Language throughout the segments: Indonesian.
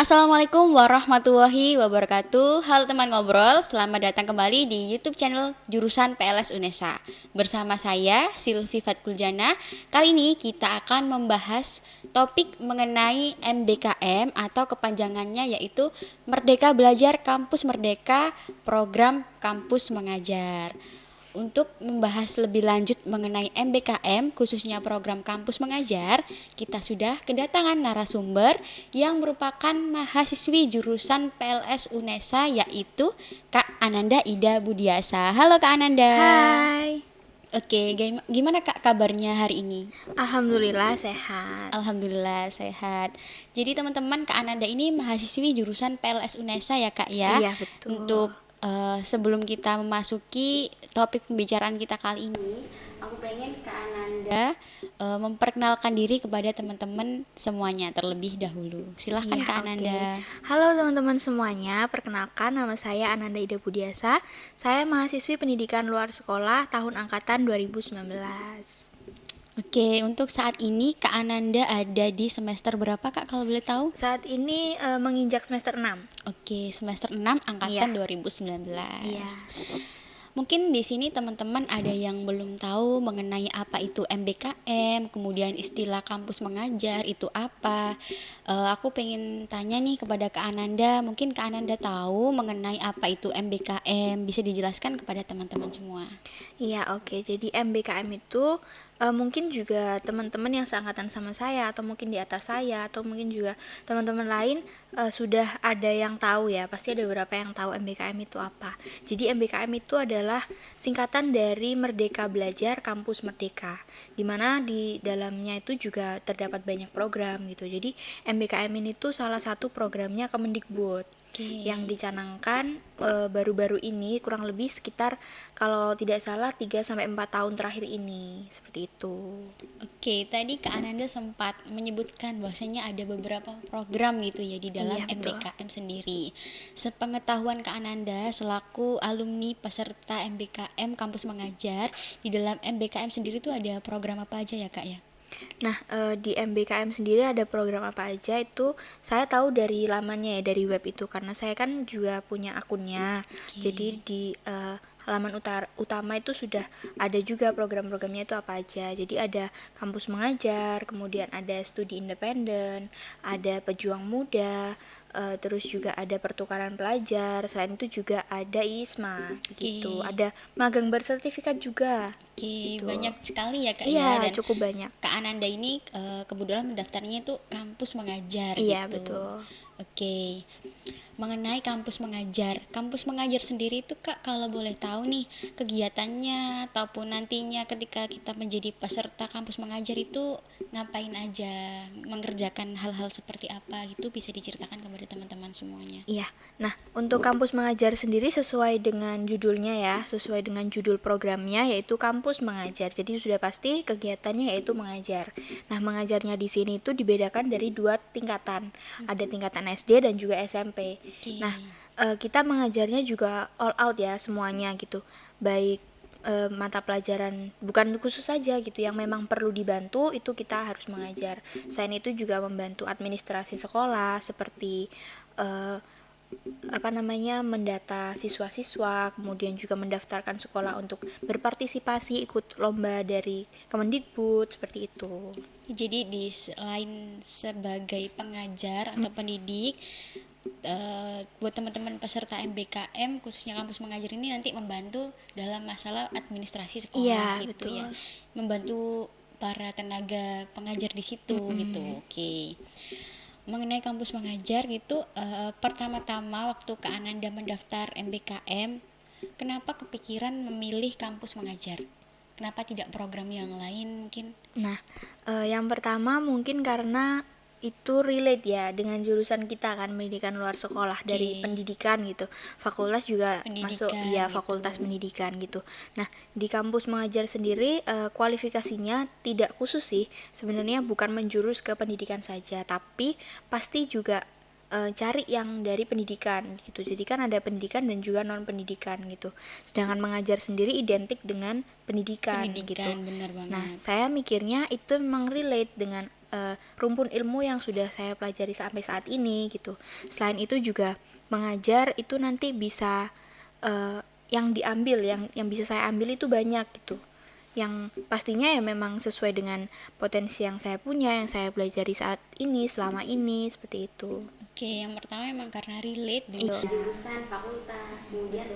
Assalamualaikum warahmatullahi wabarakatuh. Halo teman ngobrol, selamat datang kembali di YouTube channel Jurusan PLS UNESA. Bersama saya Silvi Fatkuljana. Kali ini kita akan membahas topik mengenai MBKM atau kepanjangannya yaitu Merdeka Belajar Kampus Merdeka Program Kampus Mengajar. Untuk membahas lebih lanjut mengenai MBKM, khususnya program kampus mengajar, kita sudah kedatangan narasumber yang merupakan mahasiswi jurusan PLS UNESA, yaitu Kak Ananda Ida Budiasa. Halo Kak Ananda. Hai, Oke, gimana Kak kabarnya hari ini? alhamdulillah sehat. Alhamdulillah sehat. Jadi teman-teman, Kak Ananda ini mahasiswi jurusan PLS UNESA ya Kak ya. Iya betul. Untuk sebelum kita memasuki topik pembicaraan kita kali ini, aku pengen Kak Ananda memperkenalkan diri kepada teman-teman semuanya terlebih dahulu. Silahkan Iya, Kak oke. Ananda. Halo teman-teman semuanya, perkenalkan nama saya Ananda Ida Budiasa. Saya mahasiswi pendidikan luar sekolah tahun angkatan 2019. Oke, untuk saat ini Kak Ananda ada di semester berapa Kak kalau boleh tahu? Saat ini menginjak semester 6. Oke, semester 6 Iya, angkatan iya. 2019. Mungkin di sini teman-teman ada yang belum tahu mengenai apa itu MBKM, kemudian istilah kampus mengajar itu apa. Aku pengen tanya nih kepada Kak Ananda, mungkin Kak Ananda tahu mengenai apa itu MBKM, bisa dijelaskan kepada teman-teman semua. Iya, oke. Jadi MBKM itu mungkin juga teman-teman yang seangkatan sama saya atau mungkin di atas saya atau mungkin juga teman-teman lain sudah ada yang tahu ya. Pasti ada beberapa yang tahu MBKM itu apa. Jadi MBKM itu adalah singkatan dari Merdeka Belajar Kampus Merdeka. Di mana di dalamnya itu juga terdapat banyak program gitu. Jadi MBKM ini tuh salah satu programnya Kemendikbud yang Oke. dicanangkan baru-baru ini, kurang lebih sekitar kalau tidak salah 3 sampai 4 tahun terakhir ini, seperti itu. Oke, tadi Kak Ananda sempat menyebutkan bahwasanya ada beberapa program gitu ya di dalam Iya, betul. MBKM sendiri. Sepengetahuan Kak Ananda selaku alumni peserta MBKM Kampus Mengajar, di dalam MBKM sendiri tuh ada program apa aja ya Kak ya? Nah, di MBKM sendiri ada program apa aja itu saya tahu dari lamannya ya, dari web itu karena saya kan juga punya akunnya. Jadi Oke. di halaman utama itu sudah ada juga program-programnya itu apa aja. Jadi ada kampus mengajar, kemudian ada studi independen, ada pejuang muda, terus juga ada pertukaran pelajar. Selain itu juga ada ISMA gitu. Oke. Ada magang bersertifikat juga Oke, gitu. banyak sekali ya Kak ya, Iya, dan cukup banyak. Kak Ananda ini kebetulan mendaftarnya itu kampus mengajar Iya, gitu. betul. Oke, mengenai kampus mengajar sendiri itu Kak kalau boleh tahu nih kegiatannya ataupun nantinya ketika kita menjadi peserta kampus mengajar itu ngapain aja, mengerjakan hal-hal seperti apa gitu bisa diceritakan kepada teman-teman semuanya. Iya. Nah, untuk kampus mengajar sendiri sesuai dengan judulnya ya, sesuai dengan judul programnya yaitu kampus mengajar. Jadi sudah pasti kegiatannya yaitu mengajar. Nah, mengajarnya di sini itu dibedakan dari 2 tingkatan. Ada tingkatan SD dan juga SMP. Oke. Nah, kita mengajarnya juga all out ya semuanya gitu. Baik mata pelajaran bukan khusus saja gitu yang memang perlu dibantu itu kita harus mengajar. Selain itu juga membantu administrasi sekolah seperti eh, mendata siswa-siswa, kemudian juga mendaftarkan sekolah untuk berpartisipasi ikut lomba dari Kemendikbud seperti itu. Jadi di selain sebagai pengajar atau pendidik, buat teman-teman peserta MBKM khususnya kampus mengajar ini nanti membantu dalam masalah administrasi sekolah Iya, gitu ya, betul. membantu para tenaga pengajar di situ gitu. Oke. Mengenai kampus mengajar gitu, pertama-tama waktu Kak Ananda mendaftar MBKM, kenapa kepikiran memilih kampus mengajar? Kenapa tidak program yang lain mungkin? Nah, yang pertama mungkin karena itu relate ya dengan jurusan kita kan pendidikan luar sekolah dari Oke, pendidikan gitu. Fakultas juga masuk pendidikan ya gitu. fakultas pendidikan gitu. Nah, di kampus mengajar sendiri kualifikasinya tidak khusus sih. Sebenarnya bukan menjurus ke pendidikan saja, tapi pasti juga cari yang dari pendidikan gitu. Jadi kan ada pendidikan dan juga non pendidikan gitu. Sedangkan mengajar sendiri identik dengan pendidikan gitu. Bener banget. Nah, saya mikirnya itu memang relate dengan rumpun ilmu yang sudah saya pelajari sampai saat ini gitu. Selain itu juga mengajar itu nanti bisa yang diambil, yang bisa saya ambil itu banyak gitu. Yang pastinya ya memang sesuai dengan potensi yang saya punya, yang saya pelajari saat ini, selama ini, seperti itu. Oke, yang pertama memang karena relate dengan jurusan, fakultas, kemudian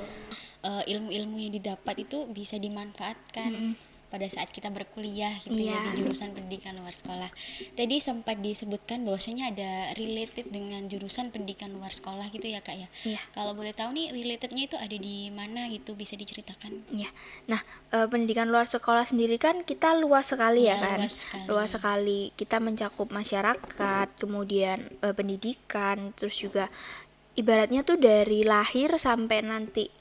ilmu-ilmu yang didapat itu bisa dimanfaatkan pada saat kita berkuliah gitu ya di jurusan pendidikan luar sekolah. Tadi sempat disebutkan bahwasanya ada related dengan jurusan pendidikan luar sekolah gitu ya Kak ya. Iya. Kalau boleh tahu nih relatednya itu ada di mana gitu, bisa diceritakan? Iya. Nah, pendidikan luar sekolah sendiri kan kita luas sekali ya kan. Luas sekali. Kita mencakup masyarakat, kemudian pendidikan, terus juga ibaratnya tuh dari lahir sampai nanti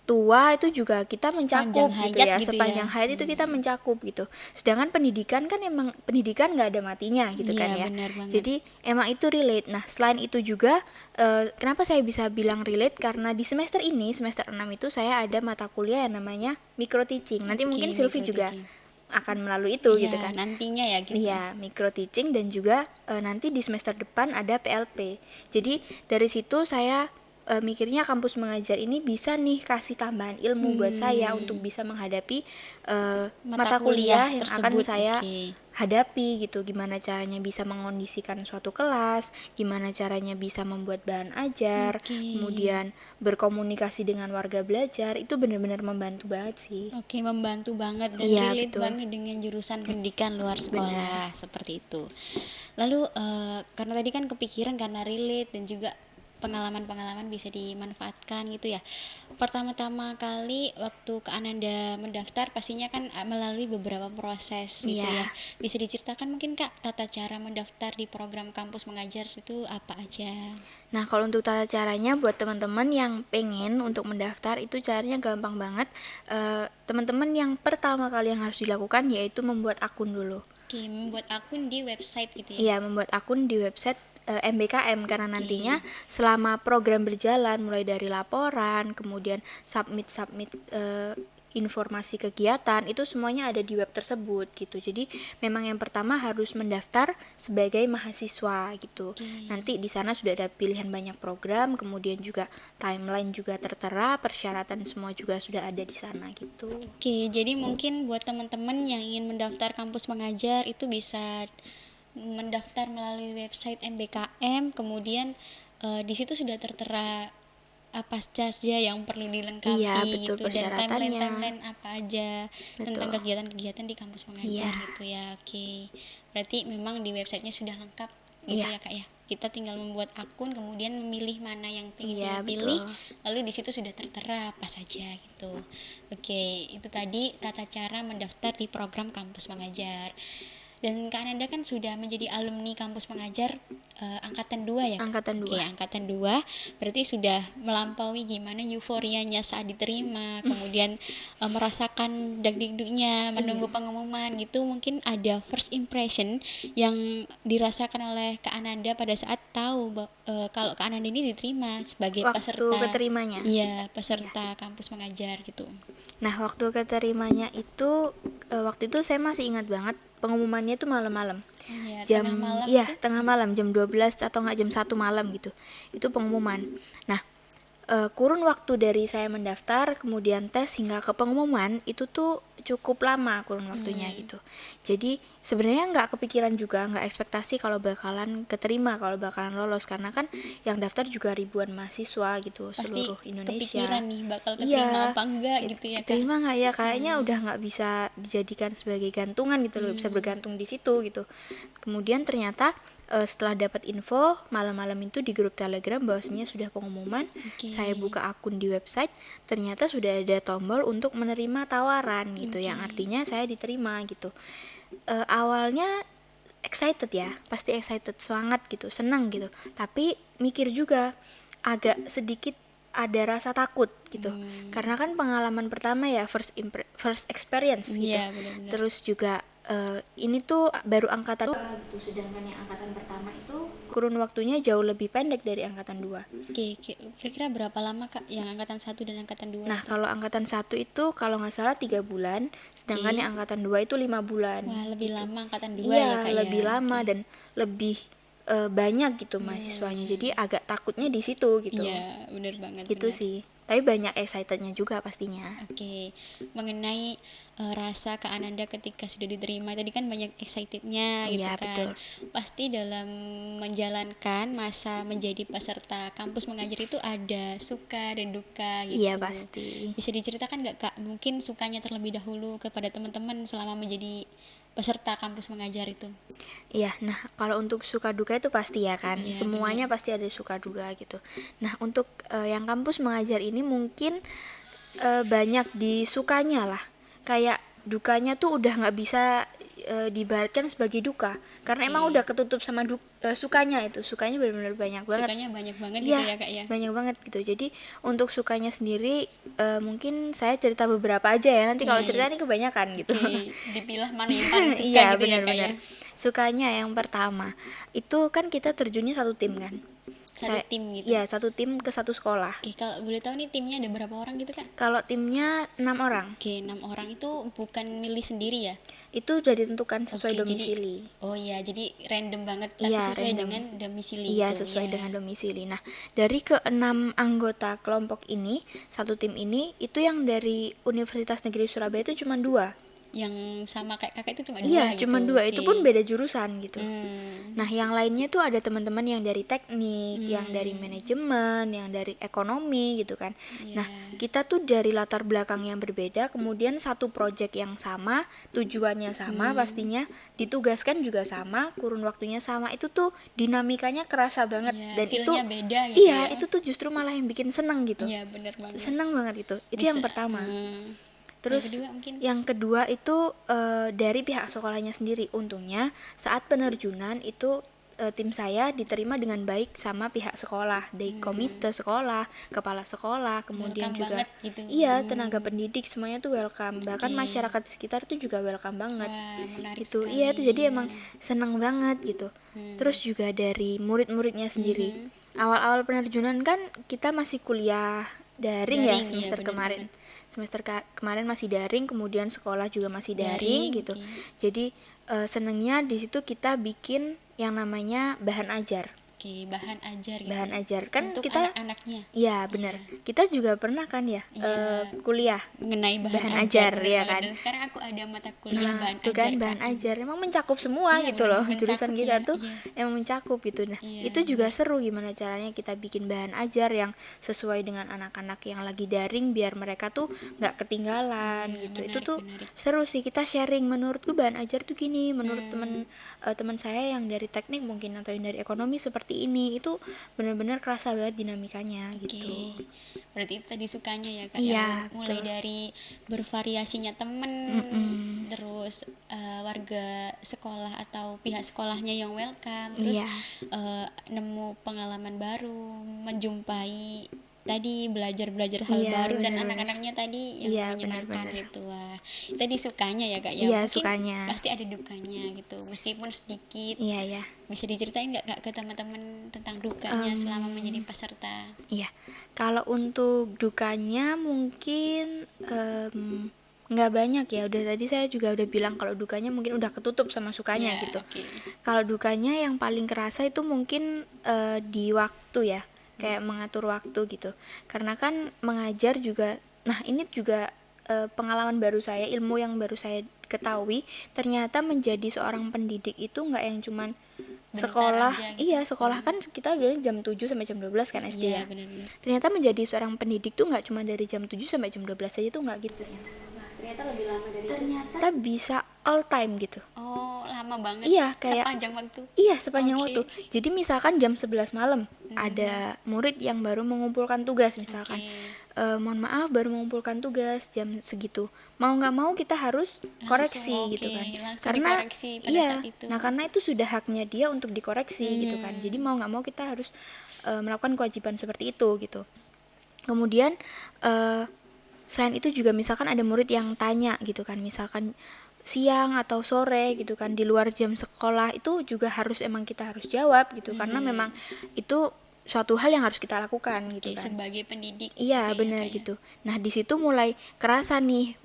tua itu juga kita mencakup gitu ya. Sepanjang hayat itu kita mencakup gitu. Sedangkan pendidikan kan emang pendidikan nggak ada matinya gitu kan ya. Jadi emang itu relate. Nah, selain itu juga kenapa saya bisa bilang relate, karena di semester ini, semester 6 itu saya ada mata kuliah yang namanya micro teaching. Nanti mungkin Sylvie juga akan melalui itu gitu kan. Nantinya ya gitu. Iya, micro teaching, dan juga nanti di semester depan ada PLP. Jadi dari situ saya mikirnya kampus mengajar ini bisa nih kasih tambahan ilmu buat saya untuk bisa menghadapi mata kuliah yang akan saya hadapi gitu. Gimana caranya bisa mengondisikan suatu kelas, gimana caranya bisa membuat bahan ajar, kemudian berkomunikasi dengan warga belajar, itu benar-benar membantu banget sih. Oke, membantu banget dan relate banget dengan jurusan pendidikan luar sekolah. Seperti itu. Lalu karena tadi kan kepikiran karena relate dan juga pengalaman-pengalaman bisa dimanfaatkan gitu ya. Pertama-tama kali waktu Kak Ananda mendaftar pastinya kan melalui beberapa proses gitu ya. Bisa diceritakan mungkin Kak tata cara mendaftar di program kampus mengajar itu apa aja? Nah, kalau untuk tata caranya buat teman-teman yang pengen untuk mendaftar itu caranya gampang banget. Teman-teman yang pertama kali yang harus dilakukan yaitu membuat akun dulu. Oke, membuat akun di website gitu ya. Iya, membuat akun di website MBKM, karena nantinya selama program berjalan mulai dari laporan, kemudian submit informasi kegiatan, itu semuanya ada di web tersebut gitu. Jadi memang yang pertama harus mendaftar sebagai mahasiswa gitu. Nanti di sana sudah ada pilihan banyak program, kemudian juga timeline juga tertera, persyaratan semua juga sudah ada di sana gitu. Oke, jadi mungkin buat teman-teman yang ingin mendaftar kampus mengajar itu bisa mendaftar melalui website MBKM, kemudian di situ sudah tertera apa saja yang perlu dilengkapi gitu, dan timeline apa aja tentang kegiatan-kegiatan di kampus mengajar gitu ya. Oke, berarti memang di websitenya sudah lengkap gitu ya Kak ya. Kita tinggal membuat akun, kemudian memilih mana yang ingin pilih, lalu di situ sudah tertera apa saja gitu. Oke, itu tadi tata cara mendaftar di program kampus mengajar. Dan Kak Ananda kan sudah menjadi alumni kampus mengajar angkatan 2 ya? Angkatan 2. Oke, angkatan 2 berarti sudah melampaui gimana euforianya saat diterima, kemudian merasakan dag-digdugnya menunggu pengumuman gitu. Mungkin ada first impression yang dirasakan oleh Kak Ananda pada saat tahu kalau Kak Ananda ini diterima sebagai peserta keterimanya. Iya, peserta kampus mengajar gitu. Nah, waktu keterimanya itu waktu itu saya masih ingat banget, pengumumannya tuh malam-malam. Tengah malam jam 12 atau enggak jam 1 malam gitu. Itu pengumuman. Nah, kurun waktu dari saya mendaftar kemudian tes hingga ke pengumuman itu tuh cukup lama kurun waktunya gitu. Jadi sebenarnya nggak kepikiran juga, nggak ekspektasi kalau bakalan keterima, kalau bakalan lolos, karena kan yang daftar juga ribuan mahasiswa gitu. Pasti seluruh Indonesia. Kepikiran nih bakal keterima apa enggak gitu ya Kak. Keterima nggak ya, kayaknya udah nggak bisa dijadikan sebagai gantungan gitu loh, bisa bergantung di situ gitu. Kemudian ternyata setelah dapat info malam-malam itu di grup Telegram bahwasanya sudah pengumuman, saya buka akun di website, ternyata sudah ada tombol untuk menerima tawaran gitu, yang artinya saya diterima gitu. Awalnya excited ya, pasti excited, semangat gitu, senang gitu, tapi mikir juga agak sedikit ada rasa takut gitu, karena kan pengalaman pertama ya, first experience gitu. Bener-bener. Terus juga ini tuh baru angkatan gitu, sedangkan yang angkatan pertama itu kurun waktunya jauh lebih pendek dari angkatan 2. Oke, kira-kira berapa lama Kak yang angkatan 1 dan angkatan 2 Nah, itu? kalau angkatan 1 itu kalau nggak salah 3 bulan, sedangkan Oke. yang angkatan 2 itu 5 bulan. Wah, lebih gitu. lama angkatan 2 ya Iya, Kak ya. lebih lama Oke. dan lebih banyak gitu mahasiswanya. Jadi agak takutnya di situ gitu. Iya, bener banget, Gitu bener. sih. Tapi banyak excitednya juga pastinya. Oke, mengenai rasa Kak Ananda ketika sudah diterima tadi kan banyak excitednya gitu Iya, kan. betul. Pasti dalam menjalankan masa menjadi peserta kampus mengajar itu ada suka dan duka gitu. Iya, pasti. Bisa diceritakan nggak Kak? Mungkin sukanya terlebih dahulu kepada teman-teman selama menjadi peserta kampus mengajar itu. Iya, nah kalau untuk suka duka itu pasti ya kan, Iya, semuanya benar. pasti ada suka duka gitu. Nah untuk yang kampus mengajar ini mungkin banyak disukanya lah, kayak dukanya tuh udah nggak bisa diibaratkan sebagai duka, karena emang Oke. udah ketutup sama sukanya itu, sukanya benar-benar banyak banget. Sukanya banyak banget gitu Iya, ya Kak ya. banyak banget gitu. Jadi untuk sukanya sendiri mungkin saya cerita beberapa aja ya. Nanti kalau Iya, iya. cerita ini kebanyakan gitu. Oke, dipilah mana yang paling suka Iya, gitu ya Kak ya. benar-benar. Sukanya yang pertama itu kan kita terjunnya satu tim kan. Satu tim gitu. Iya, satu tim ke satu sekolah. Oke, kalau boleh tahu nih timnya ada berapa orang gitu Kak? Kalau timnya 6 orang, Oke, 6 orang itu bukan milih sendiri ya? itu sudah ditentukan sesuai Oke, domisili. oh iya, jadi random banget, tapi Iya, sesuai random. dengan domisili Iya, itu. sesuai Ya. dengan domisili. Nah, dari ke-6 anggota kelompok ini, satu tim ini, itu yang dari Universitas Negeri Surabaya itu cuma 2. Yang sama kayak kakak itu cuma Iya, 2 gitu. cuma 2. Itu Oke. pun beda jurusan gitu. Hmm, Nah, yang lainnya tuh ada teman-teman yang dari teknik, yang dari manajemen, yang dari ekonomi gitu kan. iya. Nah, kita tuh dari latar belakang yang berbeda, kemudian satu project yang sama, tujuannya sama pastinya, ditugaskan juga sama, kurun waktunya sama. Itu tuh dinamikanya kerasa banget Iya, dan itu feel-nya beda gitu iya, ya. itu tuh justru malah yang bikin seneng gitu. Iya, bener banget. Seneng banget itu. Itu yang Bisa, pertama. hmm. Terus Yang kedua mungkin yang kedua itu dari pihak sekolahnya sendiri. Untungnya saat penerjunan itu tim saya diterima dengan baik sama pihak sekolah, dari komite sekolah, kepala sekolah, kemudian welcome juga banget gitu. iya tenaga pendidik semuanya tuh welcome. Bahkan Oke. masyarakat sekitar tuh juga welcome banget. Wah, menarik Itu sekali. iya itu jadi emang seneng banget gitu. Terus juga dari murid-muridnya sendiri. Awal-awal penerjunan kan kita masih kuliah daring ya Daring, iya, semester bener kemarin. banget. Semester kemarin masih daring, kemudian sekolah juga masih daring, Daring, gitu. oke. Jadi senengnya di situ kita bikin yang namanya bahan ajar. Oke, bahan ajar gitu. Bahan ajar kan Untuk kita anak-anaknya. iya benar. Kita juga pernah kan ya Iya. kuliah Mengenai bahan ajar, bener ya banget. kan. Dan sekarang aku ada mata kuliah Nah, bahan itu ajar kan bahan Kak. ajar emang mencakup semua Iya, gitu loh. bener-bener Jurusan mencakup kita ya, tuh iya. emang mencakup gitu. Nah, Iya, itu juga seru gimana caranya kita bikin bahan ajar yang sesuai dengan anak-anak yang lagi daring biar mereka tuh nggak ketinggalan Iya, gitu. Itu menarik, tuh menarik. seru sih, kita sharing. Menurutku bahan ajar tuh gini, menurut teman saya yang dari teknik mungkin atau yang dari ekonomi seperti ini. Itu benar-benar kerasa banget dinamikanya gitu. Oke. Berarti itu tadi sukanya ya Kak Iya, ya. Mulai betul. dari bervariasinya temen, terus warga sekolah atau pihak sekolahnya yang welcome, terus Iya. nemu pengalaman baru, menjumpai tadi belajar hal Iya, baru dan benar-benar. anak-anaknya tadi yang Iya, menyenangkan benar-benar. gitu. Wah, itu tadi sukanya ya Kak ya. Iya, Mungkin sukanya. pasti ada dukanya gitu. Meskipun sedikit. Iya, ya. Bisa diceritain nggak Kak ke teman-teman tentang dukanya selama menjadi peserta? Iya, kalau untuk dukanya mungkin nggak banyak ya. Udah tadi saya juga udah bilang kalau dukanya mungkin udah ketutup sama sukanya Ya, gitu. oke. Kalau dukanya yang paling kerasa itu mungkin di waktu ya, kayak mengatur waktu gitu. Karena kan mengajar juga, nah ini juga pengalaman baru saya, ilmu yang baru saya ketahui, ternyata menjadi seorang pendidik itu nggak yang cuman Bentar sekolah, aja gitu. iya sekolah kan kita bilang jam 7 sampai jam 12 kan SD Iya, ya. benar-benar. Ternyata menjadi seorang pendidik tuh nggak cuma dari jam 7 sampai jam 12 aja tuh nggak gitu ternyata. Ternyata lebih lama dari Ternyata bisa all time gitu. Oh, lama banget. Iya, kayak sepanjang waktu. iya sepanjang Oke. waktu. Jadi misalkan jam 11 malam ada murid yang baru mengumpulkan tugas misalkan. Oke. Mohon maaf baru mengumpulkan tugas jam segitu. Mau nggak mau kita harus koreksi Langsung, gitu oke, kan. langsung Karena dikoreksi pada iya, saat itu. nah karena itu sudah haknya dia untuk dikoreksi gitu kan. Jadi mau nggak mau kita harus melakukan kewajiban seperti itu gitu. Kemudian selain itu juga misalkan ada murid yang tanya gitu kan, misalkan siang atau sore gitu kan, di luar jam sekolah, itu juga emang kita harus jawab gitu, karena memang itu suatu hal yang harus kita lakukan gitu Kayak kan. sebagai pendidik Iya gitu ya, benar Kak, ya. gitu. Nah di situ mulai kerasa nih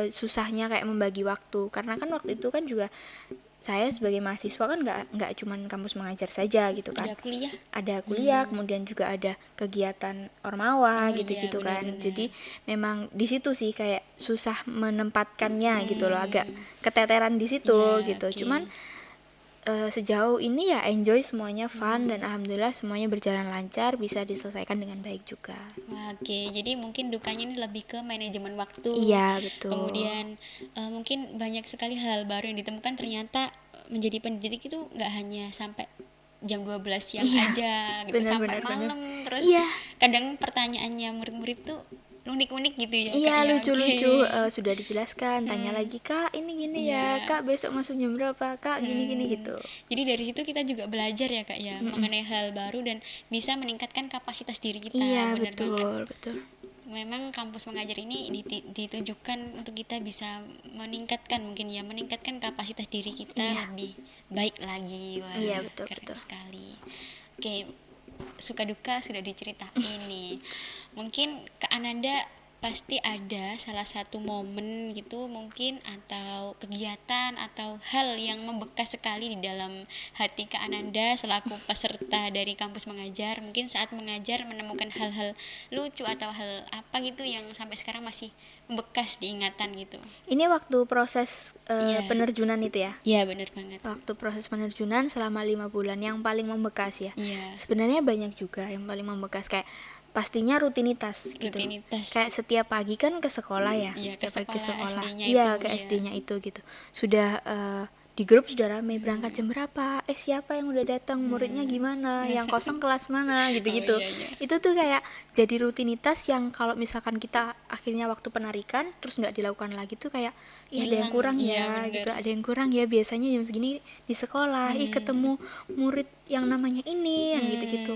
susahnya kayak membagi waktu, karena kan waktu itu kan juga saya sebagai mahasiswa kan nggak cuman kampus mengajar saja gitu kan. Ada kuliah. Ada kuliah, kemudian juga ada kegiatan ormawa Oh iya, gitu-gitu kan. benar-benar. Jadi memang di situ sih kayak susah menempatkannya gitu loh, agak keteteran di situ Iya, gitu. oke. Cuman sejauh ini ya enjoy, semuanya fun, dan alhamdulillah semuanya berjalan lancar, bisa diselesaikan dengan baik juga. Wah, oke, jadi mungkin dukanya ini lebih ke manajemen waktu. Iya betul. Kemudian mungkin banyak sekali hal baru yang ditemukan, ternyata menjadi pendidik itu nggak hanya sampai jam 12 siang Iya, aja gitu, benar sampai benar benar. malam. Terus Iya. kadang pertanyaannya murid-murid tuh unik-unik gitu ya, Kak, Iya ya. lucu-lucu. Oke. Sudah dijelaskan, tanya lagi, kak ini gini ya, Iya. kak besok masuk jam berapa, kak gini-gini gitu. Jadi dari situ kita juga belajar ya, Kak, ya, mengenai hal baru dan bisa meningkatkan kapasitas diri kita. Iya Benar banget. betul betul. Memang kampus mengajar ini ditujukan untuk kita bisa meningkatkan kapasitas diri kita Iya. lebih baik lagi. Wah, Iya betul keren betul. sekali. Oke, suka duka sudah diceritain nih. Mungkin Kak Ananda pasti ada salah satu momen gitu mungkin, atau kegiatan atau hal yang membekas sekali di dalam hati Kak Ananda selaku peserta dari kampus mengajar. Mungkin saat mengajar menemukan hal-hal lucu atau hal apa gitu yang sampai sekarang masih membekas di ingatan gitu. Ini waktu proses Iya. penerjunan itu ya. Iya, benar banget. Waktu proses penerjunan selama 5 bulan yang paling membekas ya. Iya. Sebenarnya banyak juga yang paling membekas, kayak pastinya rutinitas gitu. Rutinitas. Kayak setiap pagi kan ke sekolah ya. Iya, ke Setiap pagi ke sekolah sekolah. SD-nya Iya, itu, ke iya. SD-nya itu gitu. Sudah di grup sudah ramai, berangkat jam berapa? Siapa yang udah datang? Muridnya gimana? Yang kosong kelas mana? Gitu-gitu. Oh, iya, iya. Itu tuh kayak jadi rutinitas yang kalau misalkan kita akhirnya waktu penarikan terus nggak dilakukan lagi tuh kayak ada yang Hilang. kurang Iya, ya bener. gitu, ada yang kurang ya, biasanya jam segini di sekolah ketemu murid yang namanya ini yang gitu-gitu.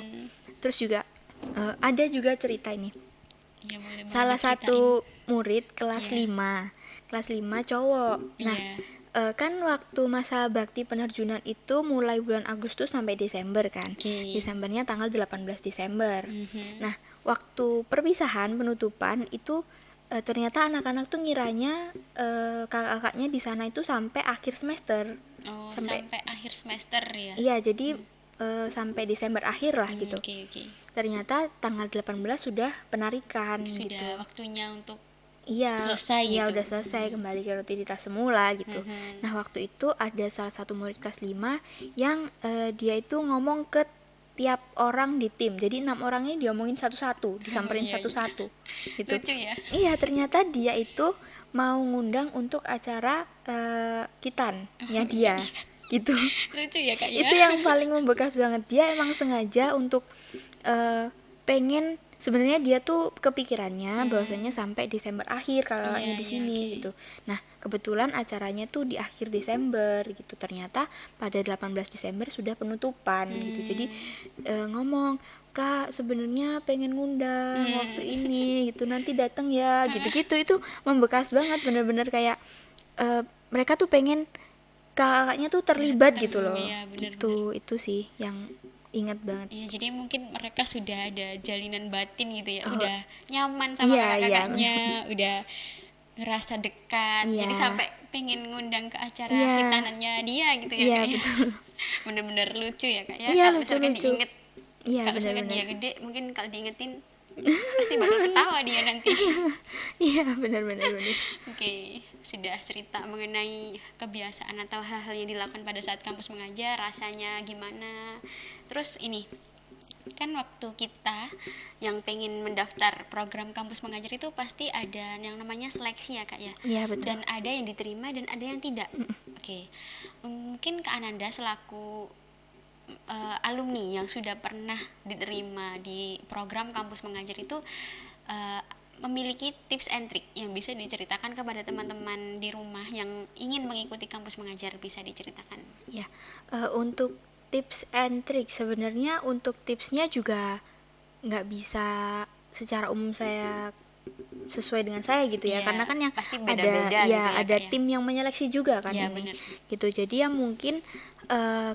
Terus juga ada juga cerita ini, Iya, boleh salah diceritain. satu murid kelas Iya. 5 cowok. Nah Iya. kan waktu masa bakti penerjunan itu mulai bulan Agustus sampai Desember kan. Oke. Desembernya tanggal 18 Desember. Mhm. Nah waktu perpisahan penutupan itu ternyata anak-anak tuh ngiranya kakak-kakaknya di sana itu sampai akhir semester. Oh, sampai- sampai akhir semester ya. Iya, jadi sampai Desember akhir lah gitu. Oke, oke. Ternyata tanggal 18 sudah penarikan Sudah gitu. waktunya untuk Iya, selesai iya gitu. udah selesai, kembali ke rutinitas semula gitu. Mhm. Nah, waktu itu ada salah satu murid kelas 5 yang dia itu ngomong ke tiap orang di tim. Jadi 6 orang ini diomongin satu-satu, disamperin iya, iya. satu-satu gitu. Lucu ya. Iya, ternyata dia itu mau ngundang untuk acara kitannya dia gitu. Lucu ya, Kak, ya. Itu yang paling membekas banget. Dia emang sengaja untuk pengen, sebenarnya dia tuh kepikirannya bahwasanya sampai Desember akhir kakaknya Iya, di iya, sini oke. gitu. Nah, kebetulan acaranya tuh di akhir Desember gitu. Ternyata pada 18 Desember sudah penutupan gitu. Jadi ngomong, "Kak, sebenarnya pengen ngundang waktu ini gitu. Nanti datang ya." Gitu-gitu. Itu membekas banget, bener-bener kayak mereka tuh pengen kakaknya tuh terlibat gitu loh. Iya, bener-bener. Gitu. Itu sih yang ingat banget. Iya, jadi mungkin mereka sudah ada jalinan batin gitu ya, Oh. udah nyaman sama Iya, kakak-kakaknya, udah ngerasa dekat, Iya. jadi sampai pengen ngundang ke acara Iya. hitanannya dia gitu ya, Iya, Kak, ya. betul. Bener-bener lucu ya, Kak, ya. Iya, Kalau misalkan lucu-lucu. diinget, Iya, kalau misalkan benar-benar. dia gede, mungkin kalau diingetin pasti bakal ketawa dia nanti. Iya, benar-benar benar. Oke, sudah cerita mengenai kebiasaan atau hal-hal yang dilakukan pada saat kampus mengajar, rasanya gimana. Terus ini, kan waktu kita yang pengen mendaftar program kampus mengajar itu pasti ada yang namanya seleksi ya, Kak, ya. Iya, betul. Dan ada yang diterima dan ada yang tidak. Oke, mungkin Kak Ananda selaku alumni yang sudah pernah diterima di program kampus mengajar itu memiliki tips and trick yang bisa diceritakan kepada teman-teman di rumah yang ingin mengikuti kampus mengajar, bisa diceritakan. Ya, untuk tips and trick, sebenarnya untuk tipsnya juga nggak bisa secara umum saya sesuai dengan saya gitu ya, Iya, karena kan yang pasti ada beda-beda gitu ya, ada Kak, ya. tim yang menyeleksi juga kan Iya, ini bener. gitu. Jadi ya mungkin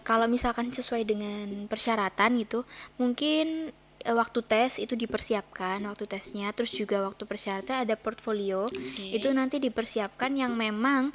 kalau misalkan sesuai dengan persyaratan gitu, mungkin waktu tes itu dipersiapkan waktu tesnya, terus juga waktu persyaratan ada portfolio. Oke. Itu nanti dipersiapkan yang memang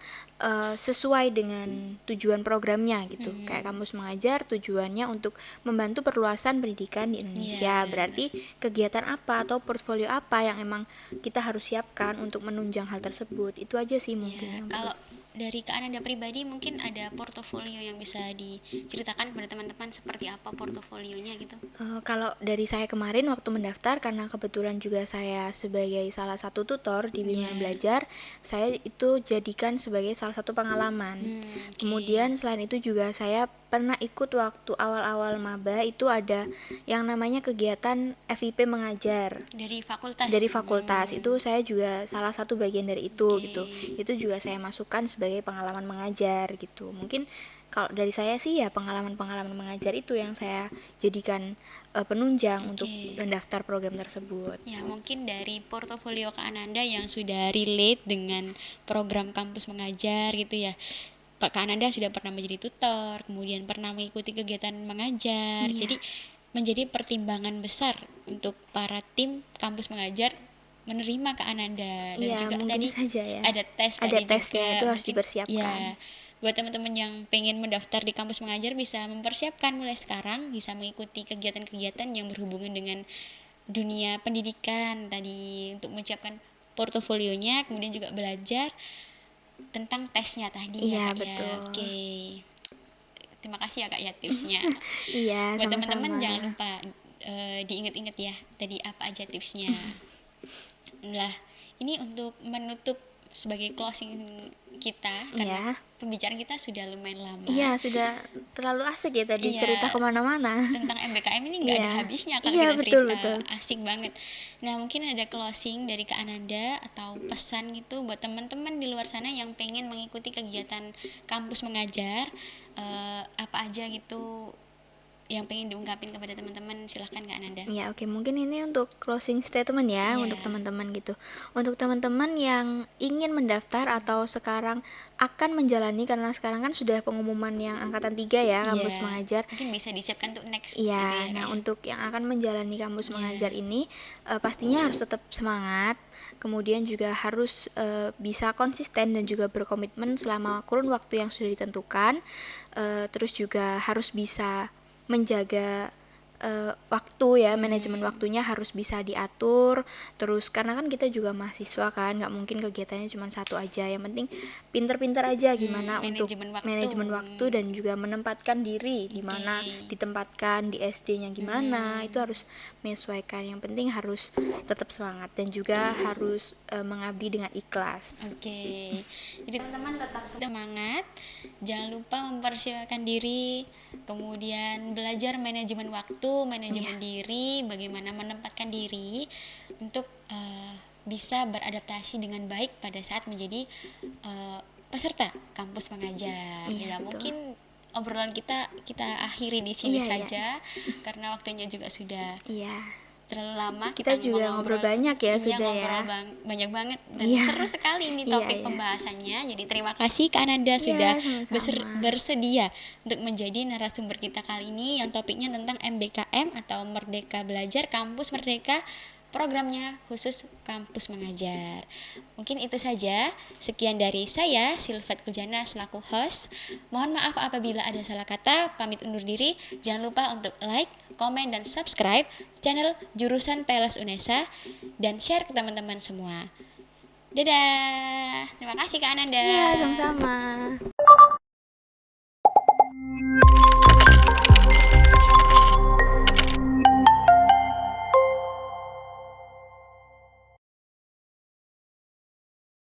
sesuai dengan tujuan programnya gitu. Kayak kampus mengajar tujuannya untuk membantu perluasan pendidikan di Indonesia. Iya, Berarti kegiatan apa atau portfolio apa yang emang kita harus siapkan untuk menunjang hal tersebut. Itu aja sih mungkin Ya, yang kalau perlu. dari Kak Ananda pribadi mungkin ada portofolio yang bisa diceritakan kepada teman-teman seperti apa portofolionya gitu. Kalau dari saya kemarin waktu mendaftar, karena kebetulan juga saya sebagai salah satu tutor di bimbingan Iya. belajar, saya itu jadikan sebagai salah satu pengalaman. Oke. Kemudian selain itu juga saya pernah ikut waktu awal-awal maba itu ada yang namanya kegiatan FIP mengajar Dari fakultas. dari fakultas. Itu saya juga salah satu bagian dari itu Oke. gitu. Itu juga saya masukkan sebagai pengalaman mengajar gitu. Mungkin kalau dari saya sih ya pengalaman-pengalaman mengajar itu yang saya jadikan penunjang untuk mendaftar program tersebut. Ya, mungkin dari portofolio Kak Ananda yang sudah relate dengan program kampus mengajar gitu ya. Kak Ananda sudah pernah menjadi tutor, kemudian pernah mengikuti kegiatan mengajar. Iya. Jadi menjadi pertimbangan besar untuk para tim kampus mengajar menerima Kak Ananda. Dan Iya, juga mungkin tadi saja ya. ada tes Ada tadi tesnya, juga. itu harus Mungkin, dipersiapkan. ya, buat teman-teman yang pengen mendaftar di kampus mengajar bisa mempersiapkan mulai sekarang, bisa mengikuti kegiatan-kegiatan yang berhubungan dengan dunia pendidikan tadi untuk menyiapkan portofolionya, kemudian juga belajar tentang tesnya tadi Iya, ya Kak ya. betul. Oke. Terima kasih ya Kak ya tipsnya. Iya, Buat teman-teman sama-sama. jangan lupa diingat-ingat ya tadi apa aja tipsnya. Nah, ini untuk menutup sebagai closing kita karena Iya. pembicaraan kita sudah lumayan lama. Iya, sudah terlalu asik ya tadi Iya, cerita kemana-mana. tentang MBKM ini nggak ada Iya. habisnya kalau Iya, kita betul, cerita. betul. Asik banget. Nah, mungkin ada closing dari Kak Ananda atau pesan gitu buat teman-teman di luar sana yang pengen mengikuti kegiatan kampus mengajar, apa aja gitu yang pengen diungkapin kepada teman-teman, silahkan Kak Ananda. Ya, oke. Mungkin ini untuk closing statement ya, Iya. untuk teman-teman gitu. Untuk teman-teman yang ingin mendaftar atau sekarang akan menjalani, karena sekarang kan sudah pengumuman yang angkatan 3 ya, kampus Iya. mengajar. Mungkin bisa disiapkan untuk next Iya, gitu ya, nah Kak ya. untuk yang akan menjalani kampus Iya. mengajar ini pastinya harus tetap semangat, kemudian juga harus bisa konsisten dan juga berkomitmen selama kurun waktu yang sudah ditentukan, terus juga harus bisa menjaga waktu ya, manajemen waktunya harus bisa diatur. Terus karena kan kita juga mahasiswa kan, nggak mungkin kegiatannya cuma satu aja. Yang penting pinter-pinter aja gimana untuk manajemen waktu dan juga menempatkan diri di mana ditempatkan di SD-nya gimana, itu harus menyesuaikan. Yang penting harus tetap semangat dan juga harus mengabdi dengan ikhlas. Oke. Jadi teman-teman tetap semangat, jangan lupa mempersiapkan diri, kemudian belajar manajemen waktu, manajemen diri, bagaimana menempatkan diri untuk bisa beradaptasi dengan baik pada saat menjadi peserta kampus mengajar. Iya, Ya, betul. mungkin obrolan kita akhiri di sini Iya, saja karena waktunya juga sudah Iya. terlalu lama. Kita juga ngobrol banyak ya, iya, sudah ngobrol ya. Banyak banget dan Iya. seru sekali ini Iya, topik iya. pembahasannya. Jadi terima kasih Kak Ananda sudah sama-sama. bersedia untuk menjadi narasumber kita kali ini yang topiknya tentang MBKM atau Merdeka Belajar Kampus Merdeka, programnya khusus kampus mengajar. Mungkin itu saja. Sekian dari saya, Silvat Kuljana selaku host. Mohon maaf apabila ada salah kata. Pamit undur diri. Jangan lupa untuk like, komen, dan subscribe channel Jurusan PLS UNESA dan share ke teman-teman semua. Dadah. Terima kasih Kak Ananda. Iya, sama-sama.